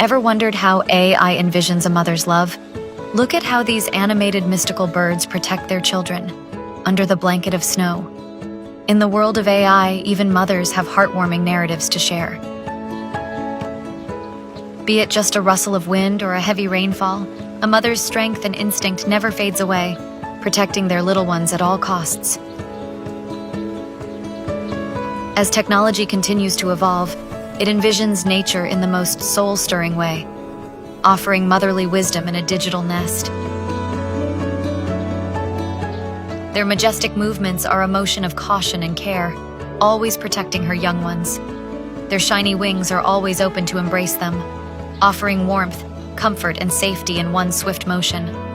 Ever wondered how AI envisions a mother's love? Look at how these animated mystical birds protect their children under the blanket of snow. In the world of AI, even mothers have heartwarming narratives to share. Be it just a rustle of wind or a heavy rainfall, a mother's strength and instinct never fades away, protecting their little ones at all costs. As technology continues to evolve, it envisions nature in the most soul-stirring way, offering motherly wisdom in a digital nest. Their majestic movements are a motion of caution and care, always protecting her young ones. Their shiny wings are always open to embrace them, offering warmth, comfort, and safety in one swift motion.